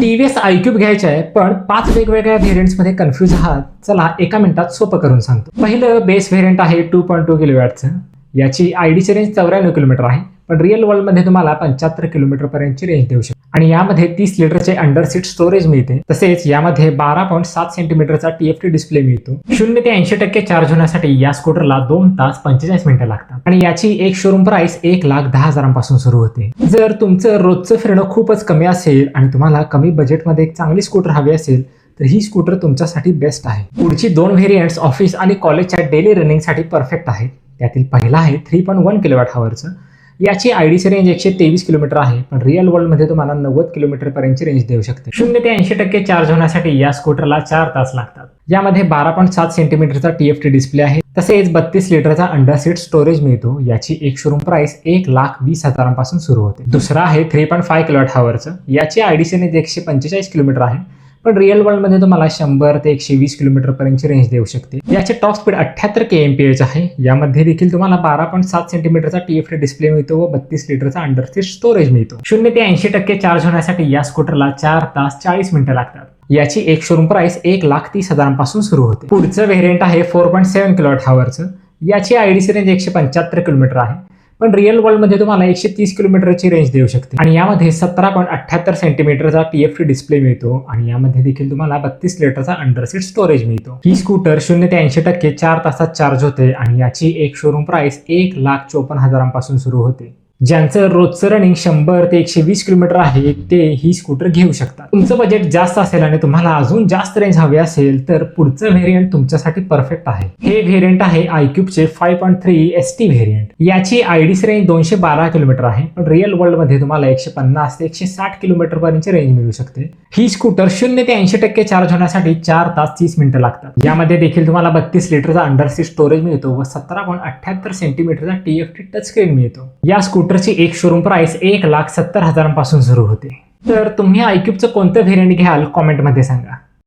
TVS iQube घ्यायचे आहे, पण 5 वेगवेगळ्या व्हेरियंट्स मध्ये कन्फ्यूज आहात. चला एका मिनिटात सोपं करून सांगतो. पहिलं बेस व्हेरियंट आहे 2.2 किलोवॅटचं. याची आयडीची रेंज 94 किलोमीटर आहे, पण रिअल वर्ल्ड मध्ये तुम्हाला 75 किलोमीटर पर्यंतची रेंज देऊ शकते. आणि यामध्ये 30 लिटरचे अंडर सीट स्टोरेज मिळते. तसेच यामध्ये 12.7 सेंटीमीटरचा TFT डिस्प्ले मिळतो. 0 ते 80% चार्ज होण्यासाठी या स्कूटरला 2 तास 45 मिनिटं लागतात. आणि याची एक शोरूम प्राइस 1,10,000 पासून सुरू होते. जर तुमचं रोजचं फिरणं खूपच कमी असेल आणि तुम्हाला कमी बजेटमध्ये एक चांगली स्कूटर हवी असेल तर ही स्कूटर तुमच्यासाठी बेस्ट आहे. पुढची 2 व्हेरियंट्स ऑफिस आणि कॉलेजच्या डेली रनिंगसाठी परफेक्ट आहेत. त्यातील पहिला आहे 3.1 किलोवॅट हॉवरचं. याची आयडीची रेंज 123 किलोमीटर आहे, पण रिअल वर्ल्ड मध्ये तुम्हाला 90 किलोमीटर पर्यंतची रेंज देऊ शकते. 0 ते 80% चार्ज होण्यासाठी या स्कूटरला 4 तास लागतात. यामध्ये 12.7 सेंटीमीटरचा TFT डिस्प्ले आहे. तसेच 32 लिटरचा अंडर सीट स्टोरेज मिळतो. याची एक शोरूम प्राइस 1,20,000 पासून सुरू होते. दुसरा आहे 3.5 किलोवॅट हॉवरचं. याची आयडीची रेंज 145 किलोमीटर आहे, पण रिअल वर्ल्ड मध्ये तुम्हाला 100 ते 120 किलोमीटर पर्यंतची रेंज देऊ शकते. याचे टॉप स्पीड 78 kmph आहे. यामध्ये देखील तुम्हाला 12.7 सेंटीमीटरचा TFT डिस्प्ले मिळतो व 32 लिटरचा अंडर सीट स्टोरेज मिळतो. 0 ते 80% चार्ज होण्यासाठी या स्कूटरला 4 तास 40 मिनिटं लागतात. याची एक शोरूम प्राइस 1,30,000 पासून सुरू होते. पुढचं व्हेरियंट आहे 4.7 किलोवॅट हॉवरचं. याची आयडीची रेंज 175 किलोमीटर आहे, पण रिअल वर्ल्ड मध्ये तुम्हाला 130 किलोमीटरची रेंज देऊ शकते. आणि यामध्ये 17.78 सेंटीमीटरचा TFT डिस्प्ले मिळतो. आणि यामध्ये देखील तुम्हाला 32 लिटरचा अंडर सीट स्टोरेज मिळतो. ही स्कूटर 0 ते 80% 4 तासात चार्ज होते आणि याची एक शोरूम प्राइस 1,54,000 पासून सुरू होते. ज्यांचं रोजचं रनिंग 100 ते 120 किलोमीटर आहे ते ही स्कूटर घेऊ शकतात. तुमचं बजेट जास्त असेल आणि तुम्हाला अजून जास्त रेंज हवी असेल तर पुढचं व्हेरियंट तुमच्यासाठी परफेक्ट आहे. हे व्हेरियंट आहे iQubeचे 5.3 ST व्हेरियंट. याची आयडीची रेंज 212 किलोमीटर आहे, पण रिअल वर्ल्ड मध्ये तुम्हाला 150 ते 160 किलोमीटर पर्यंतची रेंज मिळू शकते. ही स्कूटर 0 ते 80% चार्ज होण्यासाठी 4 तास 30 मिनिटं लागतात. यामध्ये देखील तुम्हाला 32 लिटरचा अंडर सीट स्टोरेज मिळतो व 17.78 सेंटीमीटरचा TFT टच स्क्रीन मिळतो. या स्कूटरची एक शोरूम प्राइस 1,70,000 पासून सुरू होते. तर तुम्ही iQubeचं कोणतं व्हेरियंट घ्याल कॉमेंटमध्ये सांगा.